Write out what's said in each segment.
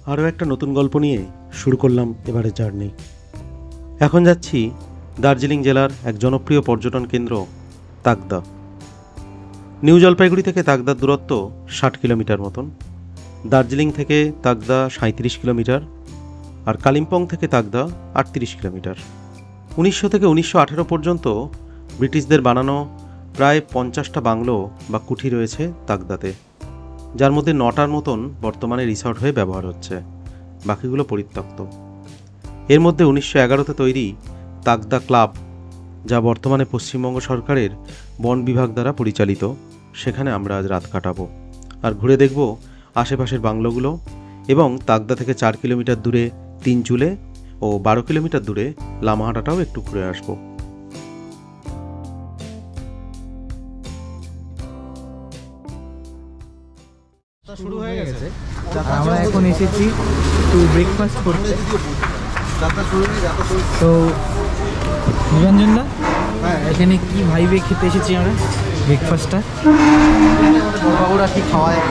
আরও একটা নতুন গল্প নিয়ে শুরু করলাম এবারের জার্নি। এখন যাচ্ছি দার্জিলিং জেলার এক জনপ্রিয় পর্যটন কেন্দ্র তাকদা। নিউ জলপাইগুড়ি থেকে তাকদার দূরত্ব 60 কিলোমিটার মতন। দার্জিলিং থেকে তাকদা 37 কিলোমিটার, আর কালিম্পং থেকে তাকদা 38 কিলোমিটার। 1900 থেকে 1918 পর্যন্ত ব্রিটিশদের বানানো প্রায় 50টা বাংলো বা কুঠি রয়েছে তাকদাতে, যার মধ্যে 9টার মতন বর্তমানে রিসর্ট হয়ে ব্যবহার হচ্ছে, বাকিগুলো পরিত্যক্ত। এর মধ্যে 1911তে তৈরি তাকদা ক্লাব, যা বর্তমানে পশ্চিমবঙ্গ সরকারের বন বিভাগ দ্বারা পরিচালিত, সেখানে আমরা আজ রাত কাটাবো আর ঘুরে দেখব আশেপাশের বাংলোগুলো এবং তাকদা থেকে 4 কিলোমিটার দূরে তিনচুলে ও 12 কিলোমিটার দূরে লামাহাটাটাও একটু ঘুরে আসবো। শুরু হয়ে গেছে। আমরা এখন এসেছি একটু ব্রেকফাস্ট করতে। তো নিরঞ্জনদা, এখানে কি ভাইবে খেতে এসেছি আমরা ব্রেকফাস্টটা? বড়বাবুরা কি খাওয়ায়?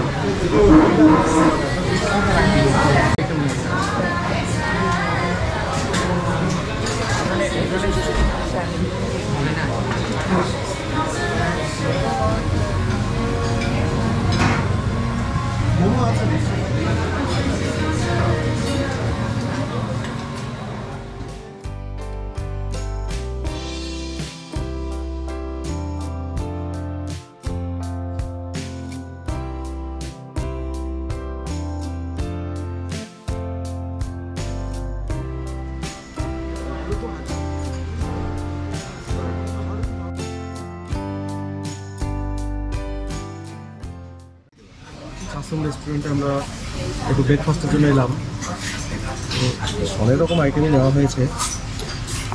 আসাম রেস্টুরেন্টে আমরা একটু ব্রেকফাস্টের জন্য এলাম। অনেক রকম আইটেমই নেওয়া হয়েছে,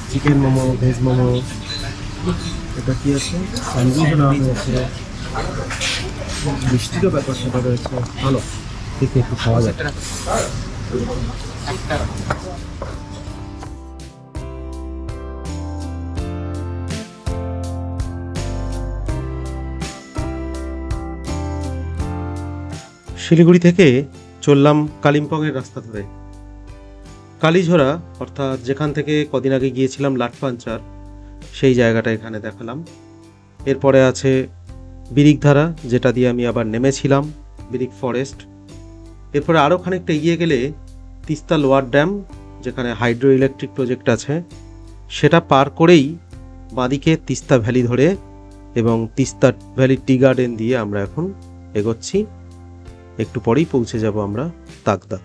চিকেন মোমো, ভেজ মোমো, এটা কি আছে, স্যান্ডউইচও নেওয়া হয়েছে, মিষ্টিরও ব্যাপার সেটা রয়েছে। ভালো দেখে একটু খাওয়া যায়। শিলিগুড়ি থেকে চললাম কালিম্পংয়ের রাস্তা ধরে। কালীঝোড়া, অর্থাৎ যেখান থেকে কদিন আগে গিয়েছিলাম লাটপাঞ্চার, সেই জায়গাটা এখানে দেখালাম। এরপরে আছে বিরিকধারা, যেটা দিয়ে আমি আবার নেমেছিলাম, বিরিক ফরেস্ট। এরপরে আরও খানিকটা এগিয়ে গেলে তিস্তা লোয়ার ড্যাম, যেখানে হাইড্রো ইলেকট্রিক প্রজেক্ট আছে, সেটা পার করেই বাঁদিকে তিস্তা ভ্যালি ধরে এবং তিস্তা ভ্যালি টি গার্ডেন দিয়ে আমরা এখন এগোচ্ছি। একটু পরেই পৌঁছে যাব আমরা তাকদা।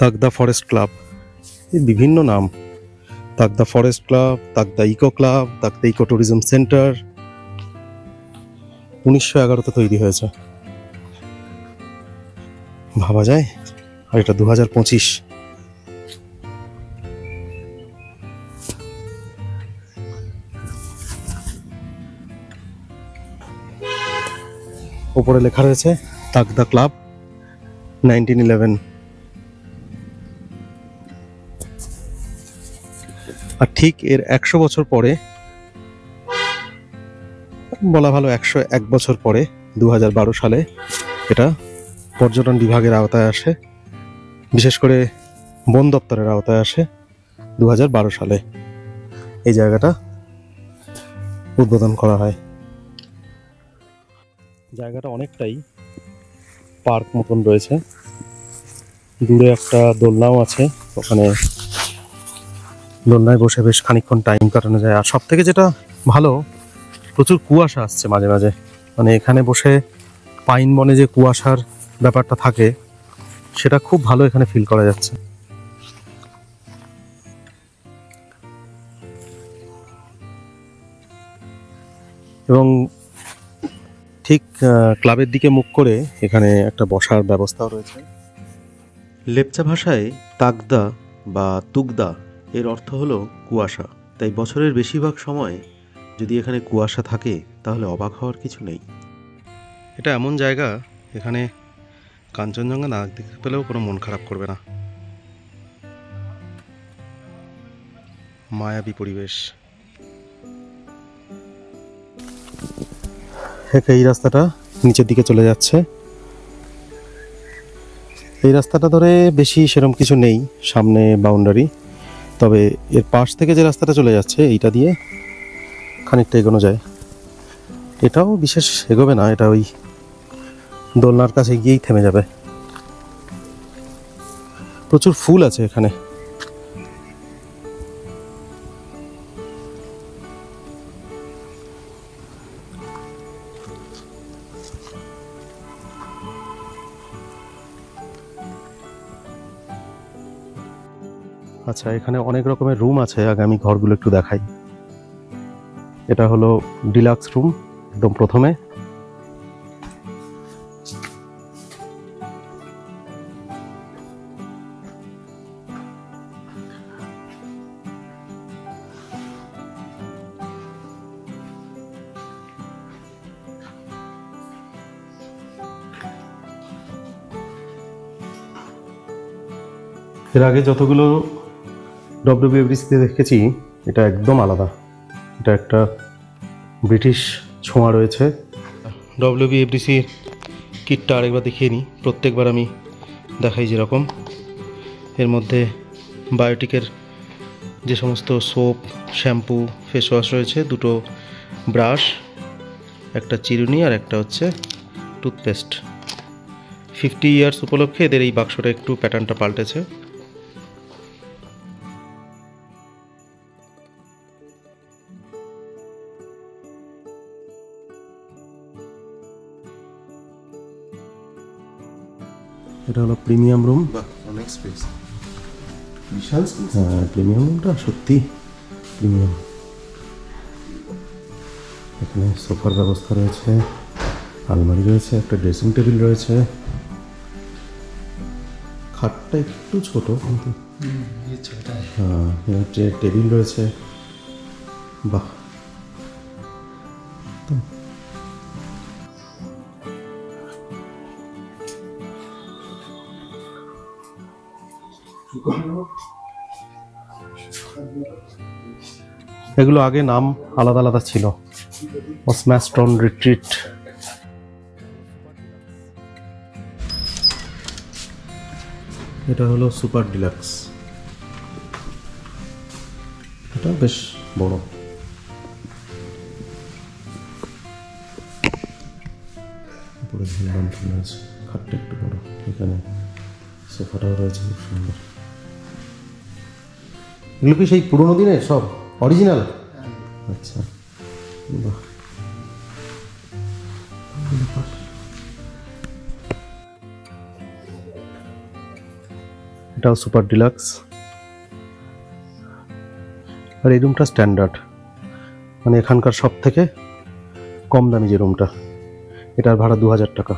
তাকদা ফরেস্ট ক্লাব, এর বিভিন্ন নাম। Takdah forest club, Takdah eco club, Takdah eco tourism centre. 1911তে তৈরি হয়েছে, ভাবা যায়। আর এটা 2025। উপরে লেখা রয়েছে তাকদা ক্লাব 1911। আর ঠিক এর 100 বছর পরে, বলা ভালো 101 বছর পরে, 2012 সালে এটা পর্যটন বিভাগের আওতায় আসে, বিশেষ করে বন দপ্তরের আওতায় আসে 2012 সালে। এই জায়গাটা উদ্বোধন করা হয়। জায়গাটা অনেকটাই পার্ক মতন রয়েছে। দূরে একটা দোলনাও আছে, ওখানে দোলনায় বসে বেশ খানিকক্ষণ টাইম কাটানো যায়। আর সব থেকে যেটা ভালো, প্রচুর কুয়াশা আসছে মাঝে মাঝে। মানে এখানে বসে পাইন বনে যে কুয়াশার ব্যাপারটা থাকে, সেটা খুব ভালো এখানে ফিল করা যাচ্ছে। এবং ঠিক ক্লাবের দিকে মুখ করে এখানে একটা বসার ব্যবস্থাও রয়েছে। লেপচা ভাষায় তাকদা বা তুগদা এর অর্থ হলো কুয়াশা। তাই বছরের বেশিরভাগ সময় যদি এখানে কুয়াশা থাকে তাহলে অবাক হওয়ার কিছু নেই। এটা এমন জায়গা, এখানে কাঞ্চনজঙ্ঘা না দেখতে পেলেও কোনো মন খারাপ করবে না। মায়াবী পরিবেশ। এই রাস্তাটা নিচের দিকে চলে যাচ্ছে। এই রাস্তাটা ধরে বেশি সেরকম কিছু নেই, সামনে বাউন্ডারি। তবে এর পাশ থেকে যে রাস্তাটা চলে যাচ্ছে এইটা দিয়ে খানিকটা এগোনো যায়। এটাও বিশেষ এগোবে না, এটা ওই দোলনার কাছে গিয়েই থেমে যাবে। প্রচুর ফুল আছে এখানে। আচ্ছা, এখানে অনেক রকমের রুম আছে। আগে আমি ঘরগুলো একটু দেখাই। এটা হলো ডিলাক্স রুম, একদম প্রথমে। এর আগে যতগুলো WWFDC-তে দেখেছি এটা একদম আলাদা। এটা একটা ব্রিটিশ ছোঁয়া রয়েছে। WWFDC-র কিটটা আরেকবার দেখিয়ে নিই। প্রত্যেকবার আমি দেখাই যেরকম, এর মধ্যে বায়োটিকের যে সমস্ত সোপ, শ্যাম্পু, ফেস ওয়াশ রয়েছে, দুটো ব্রাশ, একটা চিরুনি আর একটা হচ্ছে টুথপেস্ট। 50 ইয়ার্স উপলক্ষে এদের এই বাক্সটা একটু প্যাটার্নটা পাল্টেছে। এটা হলো প্রিমিয়াম রুম। অনেক স্পেস, বিশাল স্পেস। হ্যাঁ, প্রিমিয়াম রুমটা সত্যি প্রিমিয়াম। এখানে সোফার ব্যবস্থা রয়েছে, আলমারি রয়েছে, একটা ড্রেসিং টেবিল রয়েছে। খাটটা একটু ছোট কিন্তু হ্যাঁ, টেবিল রয়েছে। বাহ, এগুলো আগে নাম আলাদা আলাদা ছিল। ওসমাস্টন রিট্রিট। এটা হলো সুপার ডিলাক্স। এটা বেশ বড়। উপরে ঝুলন আছে, খাটটা একটু বড়। এখানে সোফাটাও রয়েছে খুব সুন্দর। এগুলো কি সেই পুরোনো দিনের সব অরিজিনাল? আচ্ছা, বাহ। এটাও সুপার ডিলাক্স। আর এই রুমটা স্ট্যান্ডার্ড, মানে এখানকার সব থেকে কম দামি যে রুমটা, এটার ভাড়া 2000 টাকা।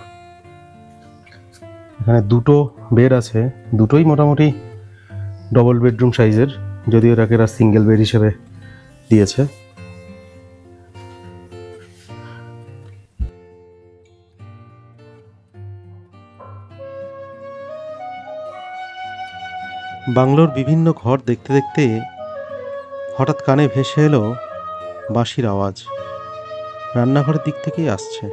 এখানে দুটো বেড আছে, দুটোই মোটামুটি ডবল বেডরুম সাইজের, যদিও এটাকে এরা সিঙ্গেল বেড হিসেবে দিয়েছে। বাংলোর বিভিন্ন ঘর দেখতে দেখতে হঠাৎ কানে ভেসে এলো বাঁশির আওয়াজ। রান্নাঘরের দিক থেকেই আসছে।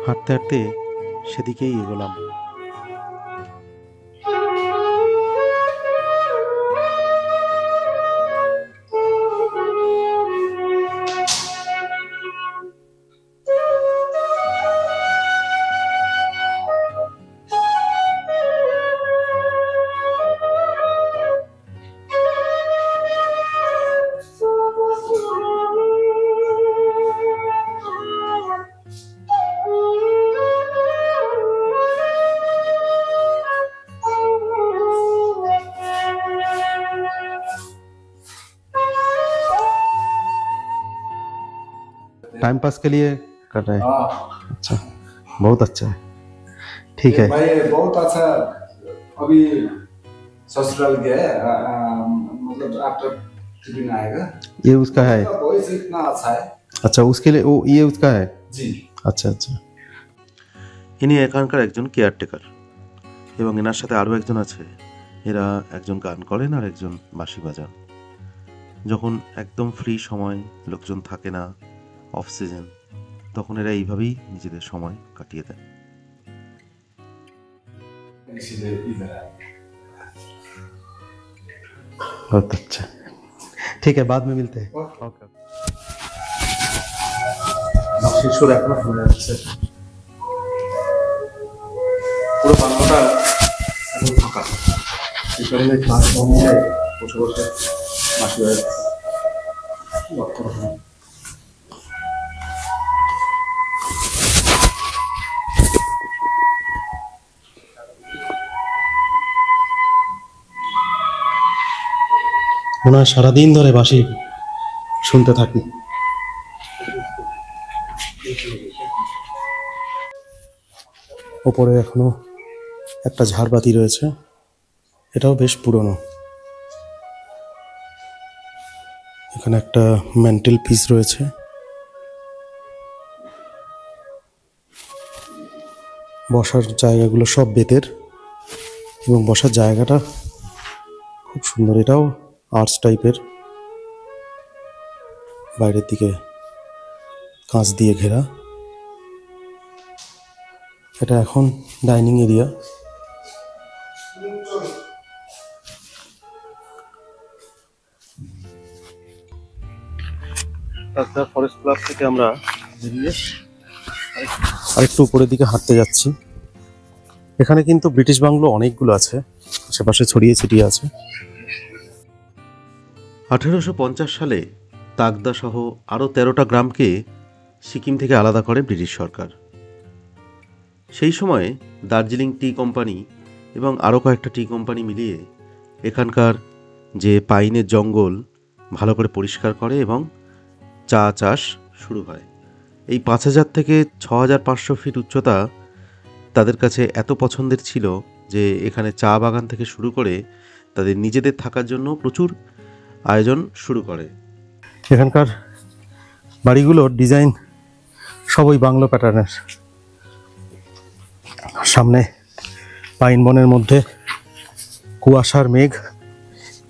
হাঁটতে হাঁটতে সেদিকেই এগোলাম। टाइम पास के लिए कर रहे हैं? अच्छा, बहुत अच्छा है, ठीक है भाई बहुत अच्छा। अभी ससुराल गए मतलब आफ्टर टिफिन आएगा। ये उसका है? वॉइस इतना अच्छा है। अच्छा, उसके लिए वो ये उसका है? जी। আচ্ছা আচ্ছা। ইনি এখানকার একজন কেয়ারটেকার এবং এনার সাথে আরও একজন আছে। এরা একজন গান করেন আর একজন বাঁশি বাজান। যখন একদম ফ্রি সময়, লোকজন থাকে না, অফ সিজন, তখন এরা এইভাবেই নিজেদের সময় কাটিয়ে দেন। इसीलिए इधर आए। बहुत अच्छा, ठीक है, बाद में मिलते हैं। ओके। শিশুর এখনো শোনা যাচ্ছে, পুরো বাংলাটা এখন ফাঁকা। এই কারণে ক্লাস কমিয়ে বসে বসে বাঁশি বাজাচ্ছে। ওনার সারাদিন ধরে বাঁশি শুনতে থাকি। ওপরে এখনো একটা ঝাড়বাতি রয়েছে, এটাও বেশ পুরনো। এখানে একটা মেন্টাল পিস রয়েছে। বসার জায়গাগুলো সব বেতের এবং বসার জায়গাটা খুব সুন্দর। এটাও আর্টস টাইপের, বাইরের দিকে কাঁচ দিয়ে ঘেরা। এটা এখন ডাইনিং এরিয়া। তাছাড়া ফরেস্ট ক্লাব থেকে আমরা বেরিয়ে আরেকটু উপরের দিকে হাঁটতে যাচ্ছি। এখানে কিন্তু ব্রিটিশ বাংলো অনেকগুলো আছে, আশেপাশে ছড়িয়ে ছিটিয়ে আছে। 1850 সালে তাগদা সহ আরও 13টা গ্রামকে সিকিম থেকে আলাদা করে ব্রিটিশ সরকার। সেই সময়ে দার্জিলিং টি কোম্পানি এবং আরও কয়েকটা টি কোম্পানি মিলিয়ে এখানকার যে পাইনের জঙ্গল ভালো করে পরিষ্কার করে এবং চা চাষ শুরু হয়। এই 5000 থেকে 6500 ফিট উচ্চতা তাদের কাছে এত পছন্দের ছিল যে এখানে চা বাগান থেকে শুরু করে তাদের নিজেদের থাকার জন্য প্রচুর আয়োজন শুরু করে। এখানকার বাড়িগুলোর ডিজাইন সবই বাংলো প্যাটার্নের। সামনে পাইন বনের মধ্যে কুয়াশার মেঘ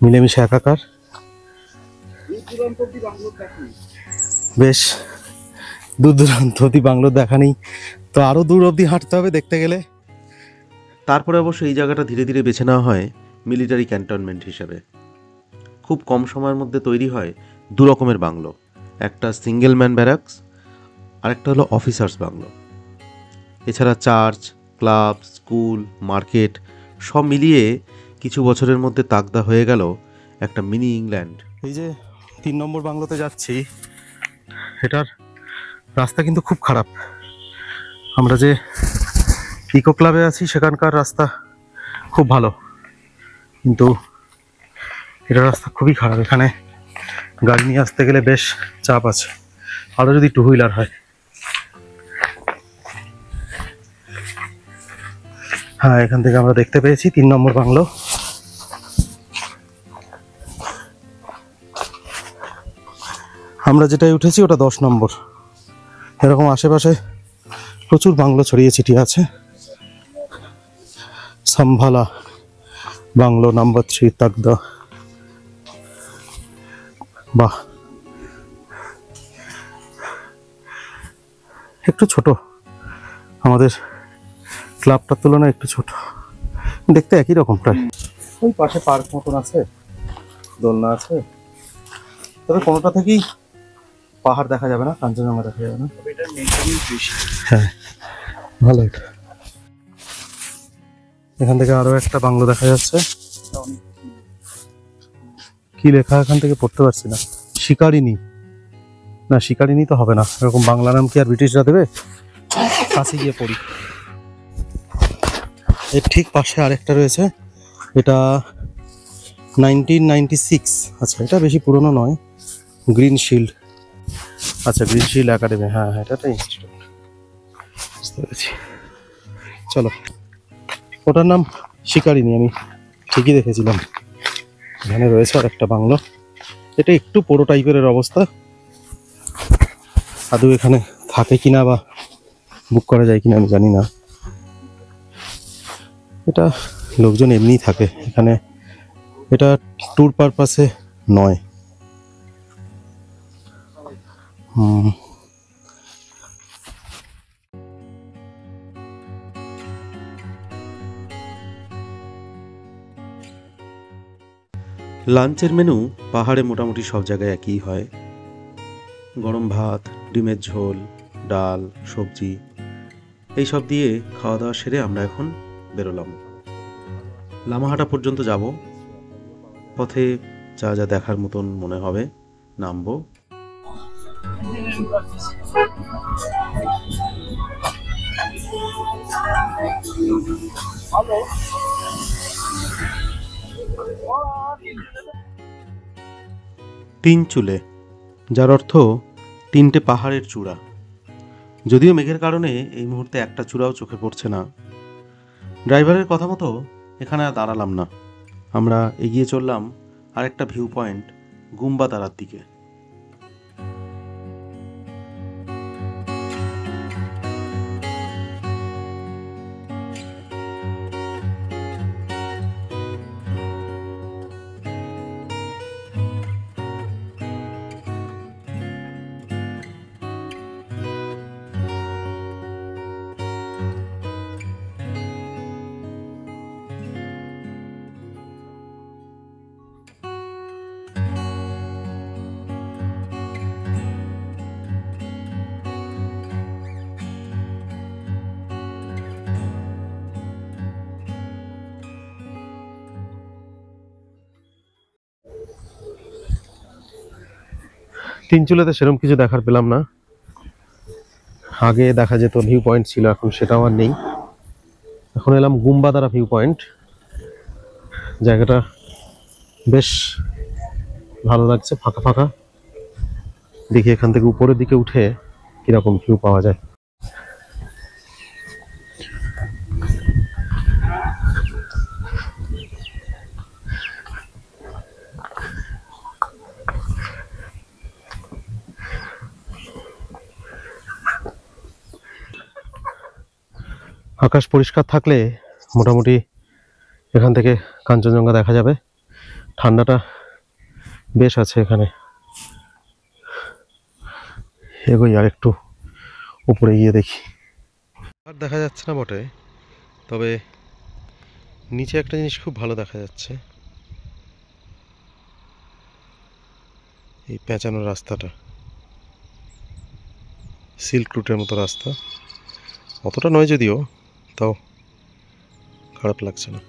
মিলেমিশে একাকার। বেশ দূর দূরান্ত অব্দি বাংলো দেখা নেই, তো আরও দূর অবধি হাঁটতে হবে দেখতে গেলে। তারপরে অবশ্য এই জায়গাটা ধীরে ধীরে বেছে নেওয়া হয় মিলিটারি ক্যান্টনমেন্ট হিসেবে। খুব কম সময়ের মধ্যে তৈরি হয় দু রকমের বাংলো, একটা সিঙ্গেল ম্যান ব্যারাকস আর একটা হলো অফিসার্স বাংলো। এছাড়া চার্চ, ক্লাব, স্কুল, মার্কেট সব মিলিয়ে কিছু বছরের মধ্যে তাগদা হয়ে গেল একটা মিনি ইংল্যান্ড। এই যে 3 নম্বর বাংলোতে যাচ্ছি, এটার রাস্তা কিন্তু খুব খারাপ। আমরা যে ইকো ক্লাবে আছি সেখানকার রাস্তা খুব ভালো, কিন্তু এটার রাস্তা খুবই খারাপ। এখানে গাড়ি নিয়ে আসতে গেলে বেশ চাপ আছে, আরও যদি 2 হুইলার হয়। হ্যাঁ, এখান থেকে আমরা দেখতে পেয়েছি 3 নম্বর বাংলো। আমরা যেটাই উঠেছি ওটা 10 নম্বর। এরকম আশেপাশে প্রচুর বাংলো ছড়িয়ে ছিটিয়ে আছে। সম্ভালা বাংলো নাম্বার 3 তাগদা। বাহ, একটু ছোট, আমাদের ক্লাবটার তুলনায় একটু ছোট, দেখতে একই রকম প্রায়। ওই পাশে পার্ক মতন আছে, দোলনা আছে, তবে কোনোটা থেকেই পাহাড় দেখা যাবে না, কাঞ্চনজঙ্ঘা দেখা যাবে না। হ্যাঁ, ভালো। এটা এখান থেকে আরো একটা বাংলো দেখা যাচ্ছে। কি লেখা এখান থেকে পড়তে পারছি না। শিকারিনী, না শিকারিনী তো হবে না, এরকম বাংলা নাম কি আর ব্রিটিশরা দেবে? কাছে গিয়ে পড়ি। এর ঠিক পাশে আরেকটা রয়েছে, এটা 1996। আচ্ছা, এটা বেশি পুরনো নয়। গ্রিন শিল্ড, আচ্ছা গ্রিন শিল্ড একাডেমি, হ্যাঁ হ্যাঁ, এটা একটা ইনস্টিটিউট, বুঝতে পেরেছি। চলো, ওটার নাম শিকারিনী, আমি ঠিকই দেখেছিলাম। এখানে রয়েছে আর একটা বাংলো, এটা একটু পোড়ো টাইপের অবস্থা। আদৌ এখানে থাকে কিনা বা বুক করা যায় কিনা আমি জানি না। এটা লোকজন এমনিই থাকে এখানে, এটা ট্যুর পারপাসে নয়। লাঞ্চের মেনু পাহাড়ে মোটামুটি সব জায়গায় একই হয়, গরম ভাত, ডিমের ঝোল, ডাল, সবজি, এই সব দিয়ে খাওয়া দাওয়া সেরে আমরা এখন বেরোলাম। লামাহাটা পর্যন্ত যাব, পথে যা যা দেখার মতন মনে হবে নামবো। তিন চুলে, যার অর্থ তিনটে পাহাড়ের চূড়া। যদিও মেঘের কারণে এই মুহূর্তে একটা চূড়াও চোখে পড়ছে না। ড্রাইভারের কথা মতো এখানে আর দাঁড়ালাম না, আমরা এগিয়ে চললাম আরেকটা ভিউ পয়েন্ট গুম্বাদারার দিকে। তিনচুলেতে সেরকম কিছু দেখার পেলাম না। আগে দেখা যেত ভিউ পয়েন্ট ছিল, এখন সেটাও আর নেই। এখন এলাম গুম্বাদারা ভিউ পয়েন্ট। জায়গাটা বেশ ভালো লাগছে, ফাঁকা ফাঁকা। দেখি এখান থেকে উপরের দিকে উঠে কিরকম ভিউ পাওয়া যায়। আকাশ পরিষ্কার থাকলে মোটামুটি এখান থেকে কাঞ্চনজঙ্ঘা দেখা যাবে। ঠান্ডাটা বেশ আছে এখানে। এগোই আর একটু উপরে গিয়ে দেখি। আর দেখা যাচ্ছে না বটে, তবে নিচে একটা জিনিস খুব ভালো দেখা যাচ্ছে, এই পেঁচানো রাস্তাটা, সিল্ক রুটের মতো রাস্তা। অতটা নয় যদিও, তাও খারাপ লাগছে না।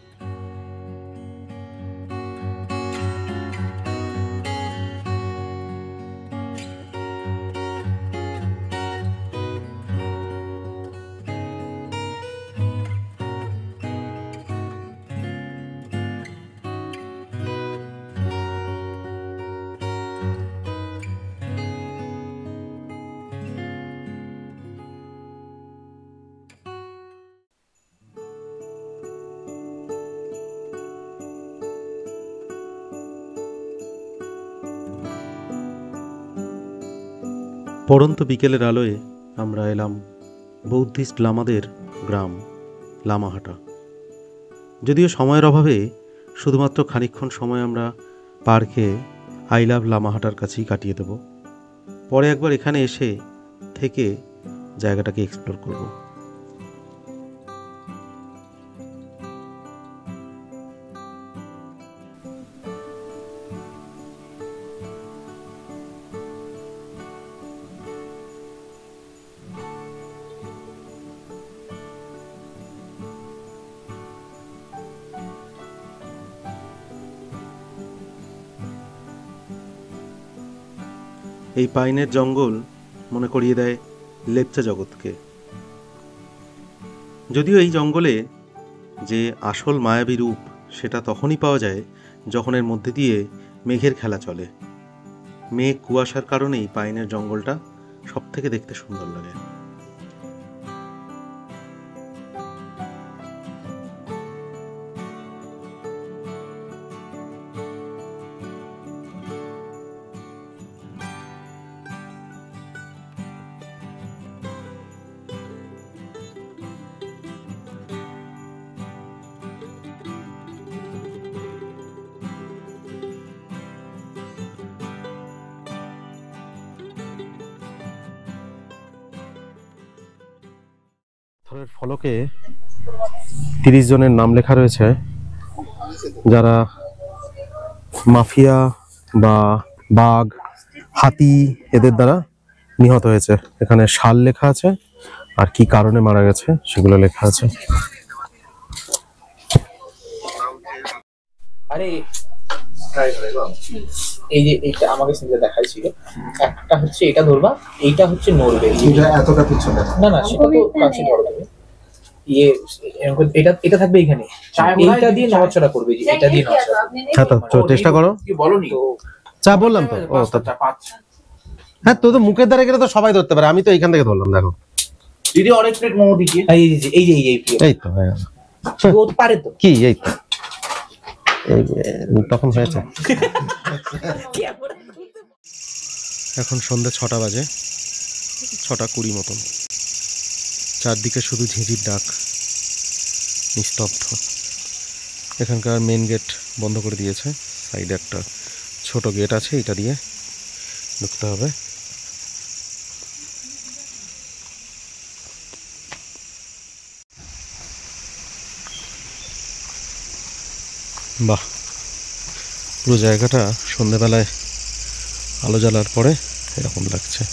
পড়ন্ত বিকেলের আলোয় আমরা এলাম বৌদ্ধিস্ট লামাদের গ্রাম লামাহাটা। যদিও সময়ের অভাবে শুধুমাত্র খানিকক্ষণ সময় আমরা পার্কে আই লাভ লামাহাটার কাছেই কাটিয়ে দেব। পরে একবার এখানে এসে থেকে জায়গাটাকে এক্সপ্লোর করব। এই পাইনের জঙ্গল মনে করিয়ে দেয় লেপচা জগৎকে। যদিও এই জঙ্গলে যে আসল মায়াবী রূপ সেটা তখনই পাওয়া যায় যখন এর মধ্যে দিয়ে মেঘের খেলা চলে। মেঘ কুয়াশার কারণেই পাইনের জঙ্গলটা সব থেকে দেখতে সুন্দর লাগে। পাথরের ফলকে 30 জনের নাম লেখা রয়েছে, যারা মাফিয়া বা বাঘ, হাতি এদের দ্বারা নিহত হয়েছে। এখানে সাল লেখা আছে আর কি কারণে মারা গেছে সেগুলো লেখা আছে। আরে এই যে এইটা আমাকে সিনটা দেখাইছিল, একটা হচ্ছে এটা ধরবা, এইটা হচ্ছে নড়বে, এতটা পিছনে না না সেটা তো কাছে ধরো তুমি, ইয়ে এরকম এটা এটা থাকবে এখানে, এইটা দিয়ে নড়াচড়া করবে, যে এটা দিয়ে নড়াচড়া। হ্যাঁ তো চেষ্টা করো। কি বলনি তো চা বললাম তো। ও হ্যাঁ, তো মুখের দ্বারা গেলে তো সবাই ধরতে পারে, আমি তো এইখান থেকে ধরলাম। দেখো দিদি অনেক প্লেট মোমো দিকে, এই যে এই যে এই এই তো হয়ে গেল। ও পারে তো কি এই তো তখন হয়েছে। এখন সন্ধ্যে 6টা বাজে, 6:20 মতন। চারদিকে শুধু ঝিঁঝির ডাক, নিস্তব্ধ। এখানকার মেন গেট বন্ধ করে দিয়েছে, সাইডে একটা ছোট গেট আছে, এটা দিয়ে ঢুকতে হবে। বাহ, পুরো জায়গাটা সন্ধ্যেবেলায় আলো জ্বালার পরে এরকম লাগছে।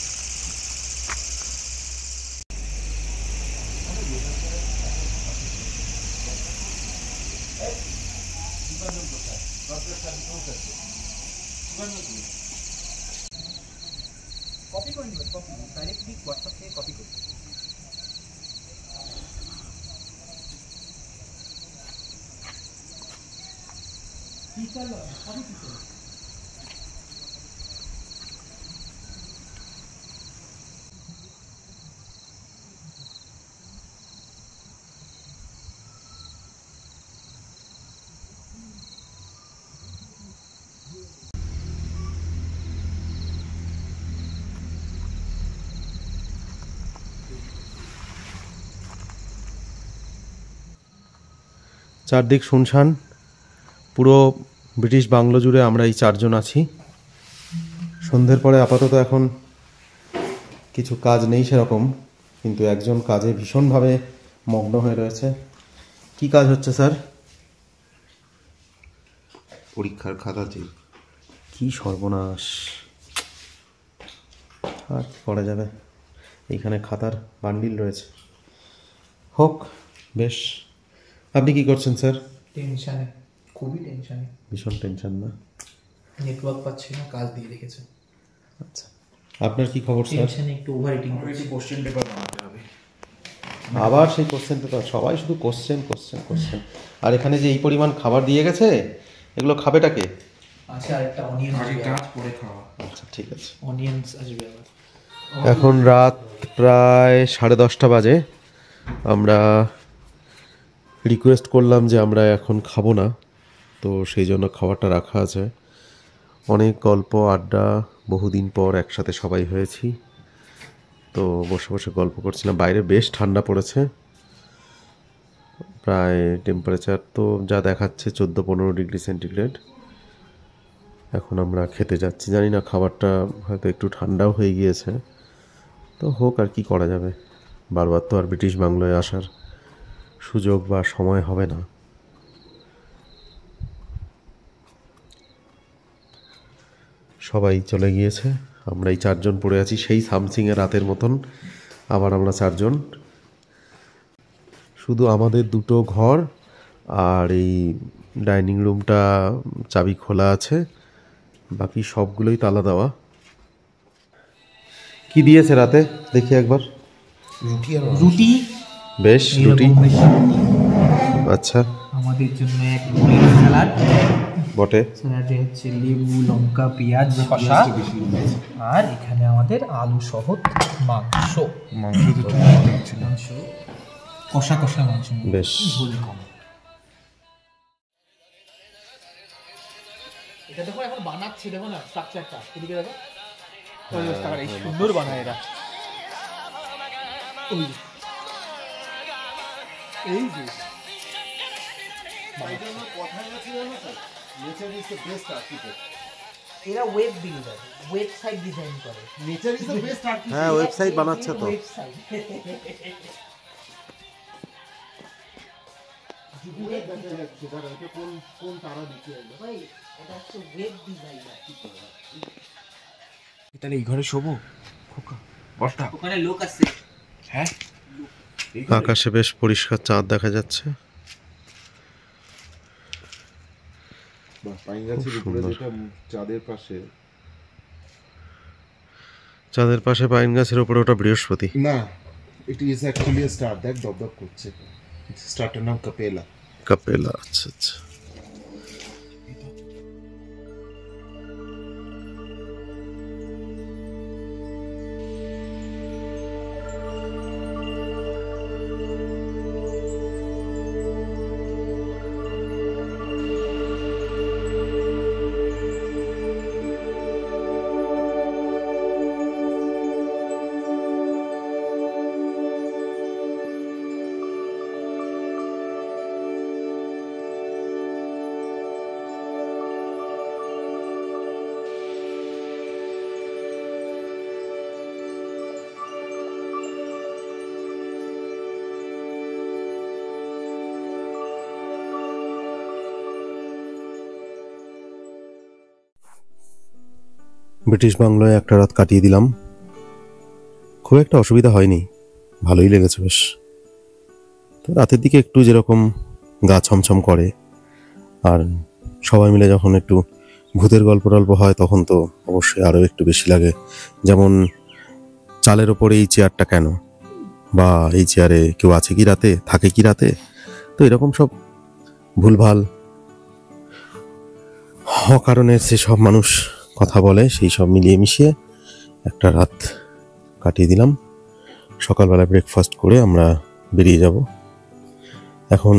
চারদিক শুনশান, পুরো ব্রিটিশ বাংলো জুড়ে আমরা এই 4 জন আছি। সন্ধ্যের পরে আপাতত এখন কিছু কাজ নেই সেরকম, কিন্তু একজন কাজে ভীষণভাবে মগ্ন হয়ে রয়েছে। কি কাজ হচ্ছে স্যার? পরীক্ষার খাতা চেক। কি সর্বনাশ, আর করা যাবে, এইখানে খাতার বান্ডিল রয়েছে। হোক, বেশ। আপনি কি করছেন স্যার? টেনশনে, খুবই টেনশনে, ভীষণ টেনশন না? নেটওয়ার্ক পাচ্ছি না, কাজ দিয়ে রেখেছে। আচ্ছা, আপনার কি খবর স্যার? টেনশনে একটু ওভার ইটিং করছি। কোশ্চেন পেপার বানাতে হবে। আবার সেই কোশ্চেন পেপার, সবাই শুধু কোশ্চেন কোশ্চেন কোশ্চেন। আর এখানে যে এই পরিমাণ খাবার দিয়ে গেছে, এগুলো খাবেটাকে? আচ্ছা, আরেকটা অনিয়ন আগে কাজ পরে খাওয়া। আচ্ছা ঠিক আছে। অনিয়ন্স আসবে আবার। এখন রাত প্রায় 10:30 বাজে। আমরা রিকোয়েস্ট করলাম যে আমরা এখন খাবো না, তো সেই জন্য খাবারটা রাখা আছে। অনেক গল্প আড্ডা, বহুদিন পর একসাথে সবাই হয়েছি, তো বসে বসে গল্প করছিলাম। বাইরে বেশ ঠান্ডা পড়েছে, প্রায় টেম্পারেচার তো যা দেখাচ্ছে 14-15 ডিগ্রি সেন্টিগ্রেড। এখন আমরা খেতে যাচ্ছি, জানি না খাবারটা হয়তো একটু ঠান্ডাও হয়ে গিয়েছে, তো হোক, আর কি করা যাবে। বারবার তো আর ব্রিটিশ বাংলায় আসার সুযোগ বা সময় হবে না। সবাই চলে গিয়েছে, আমরা এই 4 জন পড়ে আছি, সেই সামসিংয়ের রাতের মতন। আবার আমরা 4 জন, শুধু আমাদের 2টো ঘর আর এই ডাইনিং রুমটা চাবি খোলা আছে, বাকি সবগুলোই তালা দেওয়া। কি দিয়েছে রাতে দেখি একবার? রুটি, বেশ, রুটি। আচ্ছা, আমাদের জন্য এক পনির স্যালাড, বটে। স্যালাডে হচ্ছে লেবু, লঙ্কা, পেঁয়াজ কষা, আর এখানে আমাদের আলু সহ মাংস। মাংস তো মাংস কষা কষা মাংস, বেশ। ঝোল কম। এটা দেখো এখন বানাচ্ছে, দেখো না স্ট্রাকচারটা, এদিকে দেখো, এই সুন্দর বানায় এরা। এই যে এরা ওয়েব বিল্ডার, ওয়েবসাইট ডিজাইন করে। হ্যাঁ, ওয়েবসাইট বানাচ্ছে তো। তাহলে এই ঘরে শোবো বসটা ওখানে লোক আছে। হ্যাঁ আকাশে বেশ পরিষ্কার চাঁদ দেখা যাচ্ছে। পাইন গাছের উপরে সুন্দর। যেটা চাঁদের পাশে চাঁদের পাশে পাইন গাছের উপরে ওটা বৃহস্পতি। না ইট ইজ অ্যাকচুয়ালি স্টার দেখ দপদপ করছে স্টারটার নাম কাপেলা কাপেলা, আচ্ছা আচ্ছা। ব্রিটিশ বাংলায় একটা রাত কাটিয়ে দিলাম। খুব একটা অসুবিধা হয়নি, ভালোই লেগেছে বেশ। তো রাতের দিকে একটু যেরকম গা ছমছম করে, আর সবাই মিলে যখন একটু ভূতের গল্প টল্প হয় তখন তো অবশ্যই আরও একটু বেশি লাগে। যেমন চালের ওপরে এই চেয়ারটা কেন, বা এই চেয়ারে কেউ আছে কি রাতে, থাকে কি রাতে, তো এরকম সব ভুলভাল অকারণে সেসব মানুষ কথা বলে, সেই সব মিলিয়ে মিশিয়ে একটা রাত কাটিয়ে দিলাম। সকালবেলা ব্রেকফাস্ট করে আমরা বেরিয়ে যাব। এখন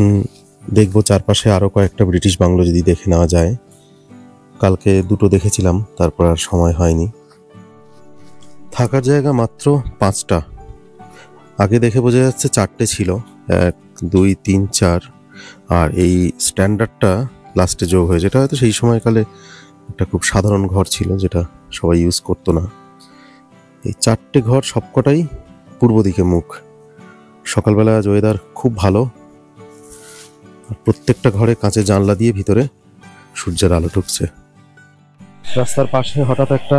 দেখব চারপাশে আরও কয়েকটা ব্রিটিশ বাংলো যদি দেখে নেওয়া যায়। কালকে দুটো দেখেছিলাম, তারপর আর সময় হয়নি। থাকার জায়গা মাত্র 5টা, আগে দেখে বোঝা যাচ্ছে 4টে ছিল, 1 2 3 4, আর এই স্ট্যান্ডার্ডটা লাস্টে যোগ হয়েছে। এটা হয়তো সেই সময়কালে একটা খুব সাধারণ ঘর ছিল যেটা সবাই ইউজ করতো না। এই 4টে ঘর সবকটাই পূর্ব দিকে মুখ। সকালবেলা আজ ওয়েদার খুব ভালো, আর প্রত্যেকটা ঘরে কাঁচের জানলা দিয়ে ভিতরে সূর্যের আলো ঢুকছে। রাস্তার পাশে হঠাৎ একটা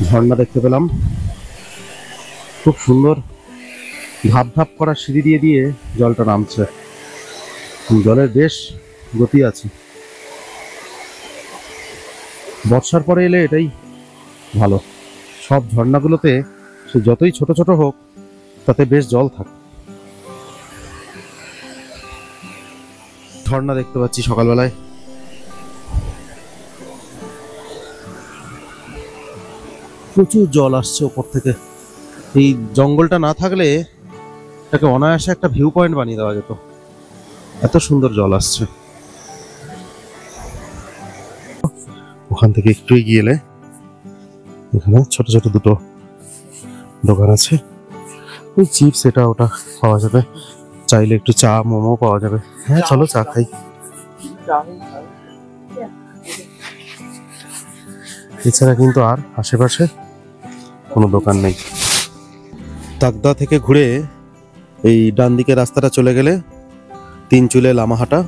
ঝর্ণা দেখতে পেলাম, খুব সুন্দর। ধাপ ধাপ করা সিঁড়ি দিয়ে দিয়ে জলটা নামছে, জলের বেশ গতি আছে। বর্ষার পরে এলে এটাই ভালো, সব ঝর্ণাগুলোতে সে যতই ছোট ছোট হোক তাতে বেশ জল থাকে। ঝর্ণা দেখতে পাচ্ছি সকালবেলায়, প্রচুর জল আসছে ওপর থেকে। এই জঙ্গলটা না থাকলে এটাকে অনায়াসে একটা ভিউ পয়েন্ট বানিয়ে দেওয়া যেত, এত সুন্দর জল আসছে। ওখান থেকে একটু এগিয়ে এলে এখানে ছোট ছোট দুটো দোকান আছে, ওই চিপস এটা ওটা পাওয়া যাবে, চাইলে একটু চা মোমো পাওয়া যাবে। হ্যাঁ চলো চা খাই। এছাড়া কিন্তু আর আশেপাশে কোনো দোকান নেই। তাকদা থেকে ঘুরে এই ডান দিকে রাস্তাটা চলে গেলে 3 চুলে লামাহাটা,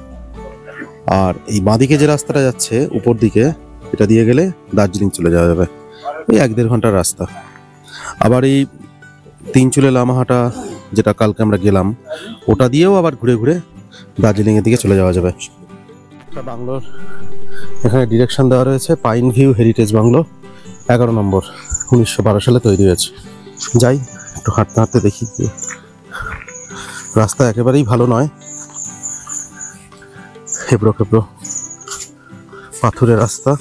আর এই বাঁদিকে যে রাস্তাটা যাচ্ছে উপর দিকে, এটা দিয়ে গেলে দার্জিলিং চলে যাওয়া যাবে, ওই 1-1.5 ঘন্টার রাস্তা। আবার এই 3 চুলে লামাহাটা যেটা কালকে আমরা গেলাম, ওটা দিয়েও আবার ঘুরে ঘুরে দার্জিলিংয়ের দিকে চলে যাওয়া যাবে। একটা বাংলোর এখানে ডিরেকশন দেওয়া রয়েছে, পাইন ভিউ হেরিটেজ বাংলো, 11 নম্বর, 1912 সালে তৈরি হয়েছে। যাই একটু হাঁটতে হাঁটতে দেখি। রাস্তা একেবারেই ভালো নয়, হেবড়ো খেবড়ো পাথুরের রাস্তা।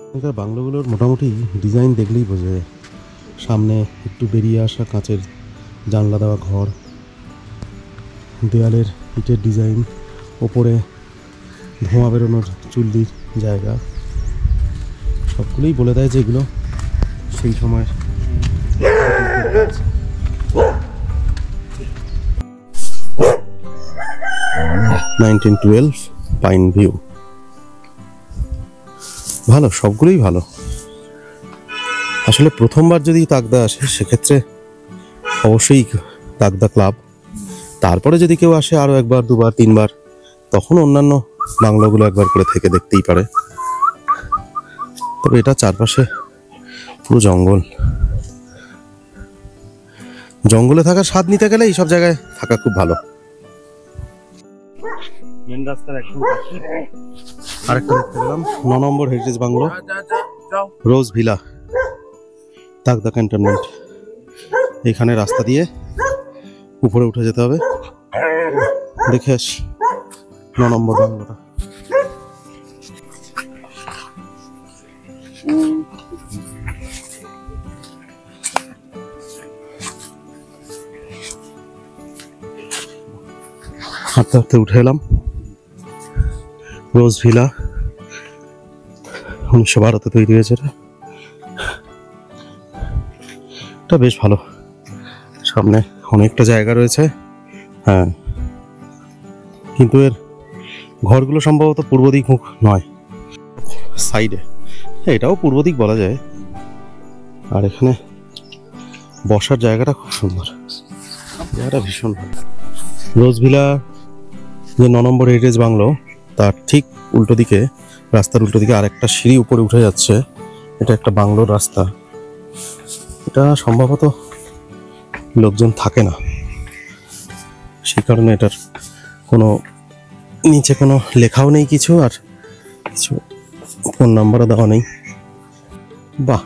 এখানকার বাংলোগুলোর মোটামুটি ডিজাইন দেখলেই বোঝা যায়। সামনে একটু বেরিয়ে আসা কাঁচের জানলা দেওয়া ঘর, দেয়ালের ইটের ডিজাইন, ওপরে ধোঁয়া বেরোনোর চুল্লির জায়গা, সবগুলোই বলে দেয় যে এগুলো সেই সময়ের। 1912 পাইন ভিউ, ভালো, সবগুলোই ভালো। আসলে প্রথমবার যদি তাকদা আসে সেক্ষেত্রে অবশ্যই তাকদা ক্লাব, তারপরে যদি কেউ আসে আরও একবার দুবার তিনবার তখন অন্যান্য বাংলোগুলো একবার করে থেকে দেখতেই পারে। তবে এটা চারপাশে পুরো জঙ্গল, জঙ্গলে থাকার স্বাদ নিতে গেলে এইসব জায়গায় থাকা খুব ভালো। মেন রাস্তার একদম আরেকটা দেখতে পেলাম 9 নম্বর হেরিটেজ বাংলো, রোজ ভিলা, তাকদা ক্যান্টনমেন্ট। এখানে রাস্তা দিয়ে উপরে উঠে যেতে হবে। দেখে আসি 9 নম্বর বাংলোটা। হাঁটতে হাঁটতে উঠে এলাম রোজ ভিলা, 1912-তে তৈরি হয়েছে। এটা বেশ ভালো, সামনে অনেকটা জায়গা রয়েছে। হ্যাঁ, কিন্তু এর ঘরগুলো সম্ভবত পূর্ব দিক মুখ নয়, সাইডে। এটাও পূর্ব দিক বলা যায়। আর এখানে বসার জায়গাটা খুব সুন্দর, জায়গাটা ভীষণ ভালো। রোজ ভিলা যে 9 নম্বর হেরিটেজ বাংলো, তার ঠিক উল্টো দিকে, রাস্তার উল্টো দিকে আরেকটা সিঁড়ি উপরে উঠে যাচ্ছে। এটা একটা বাংলোর রাস্তা। এটা সম্ভবত লোকজন থাকে না, সেই কারণে এটার কোনো নিচে কোনো লেখাও নেই কিছু, আর কিছু ফোন নাম্বারও দেওয়া নেই। বাহ,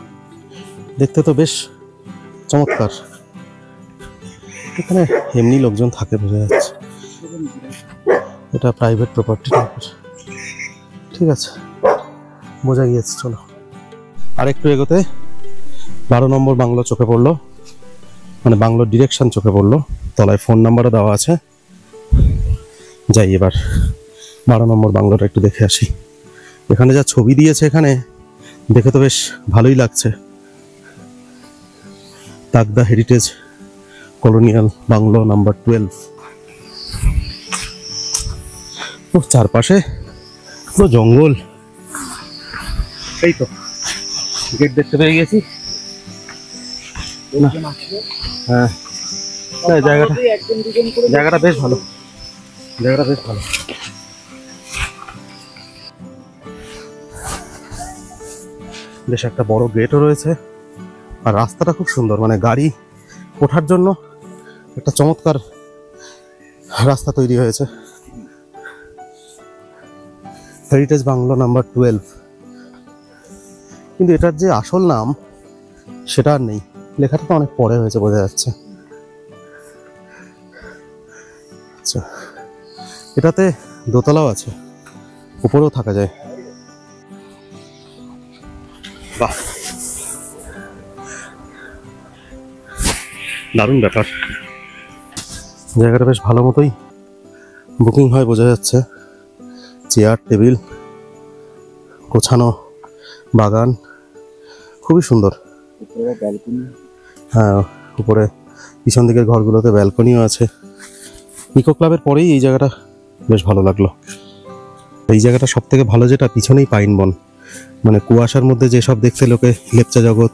দেখতে তো বেশ চমৎকার। এখানে এমনি লোকজন থাকে বোঝা যাচ্ছে। এটা প্রাইভেট প্রপার্টি, ঠিক আছে, বোঝা গিয়েছে। চলো আর একটু এগোতে 12 নম্বর বাংলো চোখে পড়লো, মানে বাংলোর ডিরেকশন চোখে পড়লো। তলায় ফোন নাম্বারও দেওয়া আছে। যাই এবার 12 নম্বর বাংলোটা একটু দেখে আসি। এখানে যা ছবি দিয়েছে এখানে দেখে তো বেশ ভালোই লাগছে। Takdah heritage colonial bungalow number 12। ও চারপাশে পুরো জঙ্গল। এই তো গেট দেখতে পেয়ে গেছি। হ্যাঁ, জায়গাটা বেশ ভালো, জায়গাটা বেশ ভালো। বেশ একটা বড় গেটও রয়েছে, আর রাস্তাটা খুব সুন্দর, মানে গাড়ি ওঠার জন্য একটা চমৎকার রাস্তা তৈরি হয়েছে। হেরিটেজ বাংলো নাম্বার 12, কিন্তু এটার যে আসল নাম সেটা আর নেই। লেখাটা তো অনেক পরে হয়েছে বোঝা যাচ্ছে। আচ্ছা, এটাতে দোতলাও আছে, উপরেও থাকা যায়। বাহ, দারুণ ব্যাপার। জায়গাটা বেশ ভালো মতোই বুকিং হয় বোঝা যাচ্ছে। চেয়ার টেবিল, গোছানো বাগান, খুবই সুন্দর। হ্যাঁ, উপরে পিছন দিকের ঘরগুলোতে ব্যালকনিও আছে। ইকো ক্লাবের পরেই এই জায়গাটা বেশ ভালো লাগলো। এই জায়গাটা সব থেকে ভালো যেটা, পিছনেই পাইন বন, মানে কুয়াশার মধ্যে যেসব দেখতে লোকে লেপচা জগৎ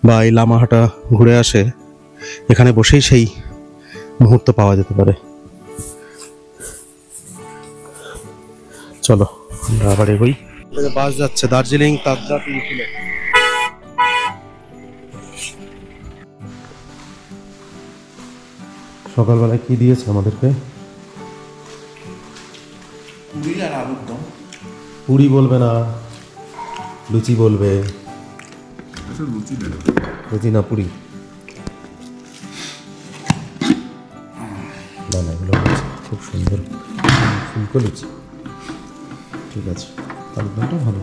বা এই লামাহাটা ঘুরে আসে, এখানে বসেই সেই মুহূর্ত পাওয়া যেতে পারে। চলো আমরা আবার এগোই। বাস যাচ্ছে দার্জিলিং তাকদা 3 কিলো। সকালবেলায় কি দিয়েছে আমাদেরকে? পুরি আর আলুর দম। পুরি বলবে না, লুচি বলবে। লুচি না পুরি? না না, এগুলো লুচি, খুব সুন্দর ফুলকো লুচি। ঠিক আছে, আলুর দমটা ভালো।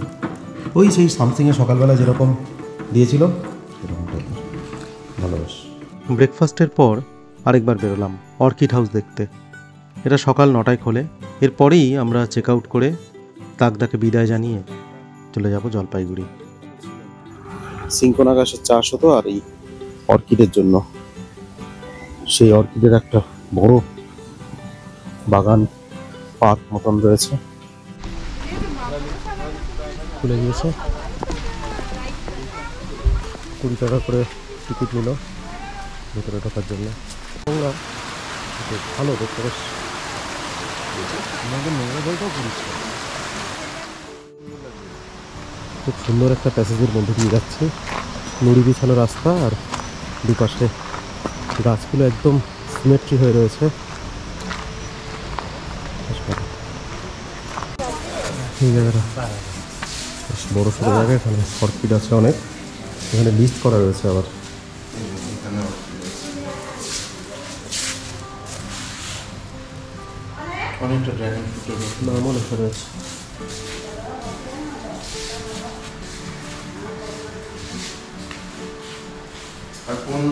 ওই সেই সামথিংয়ে সকালবেলা যেরকম দিয়েছিল সেরকম টাইপের, ভালোবাস। ব্রেকফাস্টের পর আরেকবার বেরোলাম অর্কিড হাউস দেখতে। এটা সকাল 9টায় খোলে। এরপরেই আমরা চেক আউট করে তাকদাকে বিদায় জানিয়ে চলে যাব জলপাইগুড়ি। সিঙ্কোনা গাছের চাষ হতো, আর এই অর্কিডের জন্য সেই অর্কিডের একটা বড় বাগান পার্ক মতন রয়েছে, খুলে গিয়েছে। তো 20 টাকা করে টিকিট নিল ভেতরে ঢোকার জন্য। তোমরা বেশ ভালো দেখতে বেশ আমাদের নোংরাটাও পরিষ্কার। খুব সুন্দর একটা প্যাসেজের মধ্যে দিয়ে যাচ্ছে, নুড়ি বিছানো রাস্তা আর দুপাশে গাছগুলো একদম সিমেট্রি হয়ে রয়েছে। এই জায়গাটা বেশ বড় সড়ো জায়গা, এখানে অর্কিড আছে অনেক, এখানে লিস্ট করা রয়েছে আবার। অনেকটা ড্রাগন ফ্রুটের নামও লেখা রয়েছে। আর কোন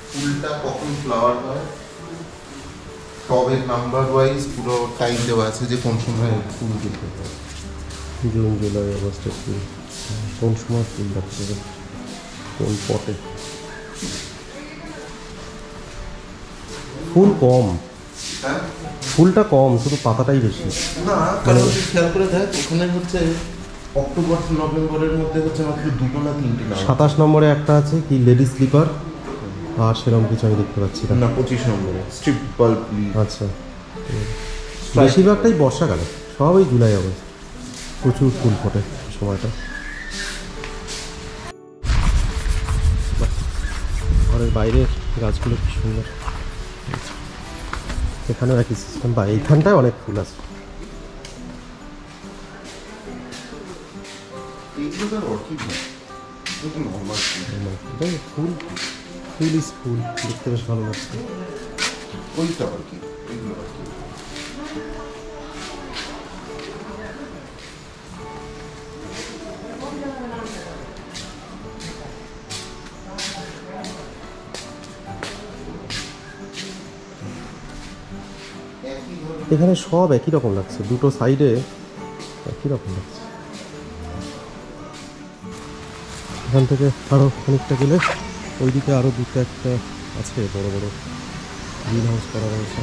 ফুলটা কখন ফ্লাওয়ার হয় টবের নাম্বার ওয়াইজ পুরো টাইম দেওয়া আছে যে কোন সময় ফুল দিতে হয়। জুন জুলাই আগস্ট এপ্রিল, কোন সময় ফুল রাখতে হবে, কোন পটে। ফুল কম, হ্যাঁ ফুলটা কম, শুধু পাতাটাই বেশি। না কারণ তুই খেয়াল করে দেখ ওখানে হচ্ছে অক্টোবর নভেম্বরের মধ্যে হচ্ছে মাত্র 2 না 3টি নাম। 27 নম্বরে একটা আছে কি লেডি স্লিপার, আর সেরকম কিছু আমি দেখতে পাচ্ছি না। না 25 নম্বরে স্ট্রিপ বাল্ব লিভ। আচ্ছা, বেশিরভাগটাই বর্ষাকালে, সবই জুলাই আগস্ট, প্রচুর ফুল ফোটে সময়টা। বাহ, ঘরের বাইরে গাছগুলো কি সুন্দর, এখানেও একই সিস্টেম। বা এইখানটায় অনেক ফুল আছে। এইগুলো তার অর্কিড না, এগুলো normal full full is full, দেখতে বেশ ভালো লাগছে। ওইটা অর্কিড, এইগুলো অর্কিড। এখানে সব একই রকম লাগছে, দুটো সাইডে একই রকম লাগছে। এখান থেকে আরও খানিকটা গেলে ওইদিকে আরও দুটো একটা আছে বড় বড় গ্রিন হাউস করা রয়েছে।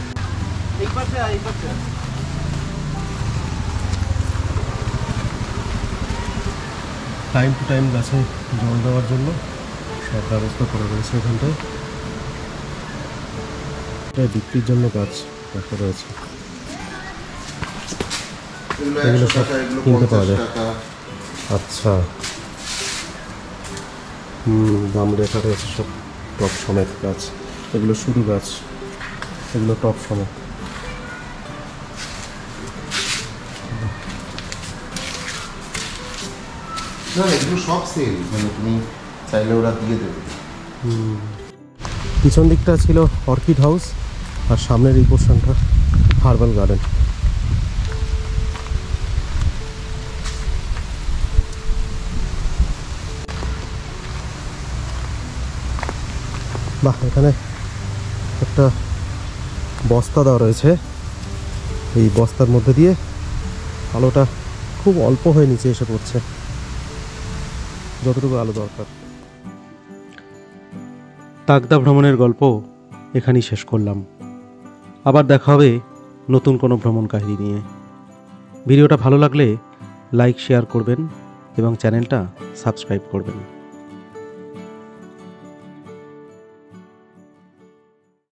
টাইম টু টাইম গাছে জল দেওয়ার জন্য সব ব্যবস্থা করা রয়েছে এখানটায়। এটা বিক্রির জন্য গাছ রাখা রয়েছে, এগুলো সব কিনতে পাওয়া যায়। আচ্ছা, দাম লেখা রয়েছে সব, টপ সমেত গাছ। এগুলো শুধু গাছ, এগুলো টপ সমেত। না এগুলো সব সেল, মানে তুমি চাইলে ওরা দিয়ে দেবে। পিছন দিকটা ছিল অর্কিড হাউস, আর সামনের এই পোর্শনটা হার্বাল গার্ডেন। বাহ, এখানে একটা বস্তা দেওয়া রয়েছে, এই বস্তার মধ্যে দিয়ে আলোটা খুব অল্প হয়ে নিচে এসে পড়ছে, যতটুকু আলো দরকার। তাগদা ভ্রমণের গল্প এখানেই শেষ করলাম। আবার দেখা হবে নতুন কোনো ভ্রমণ কাহিনী নিয়ে। ভিডিওটা ভালো লাগলে লাইক শেয়ার করবেন এবং চ্যানেলটা সাবস্ক্রাইব করবেন।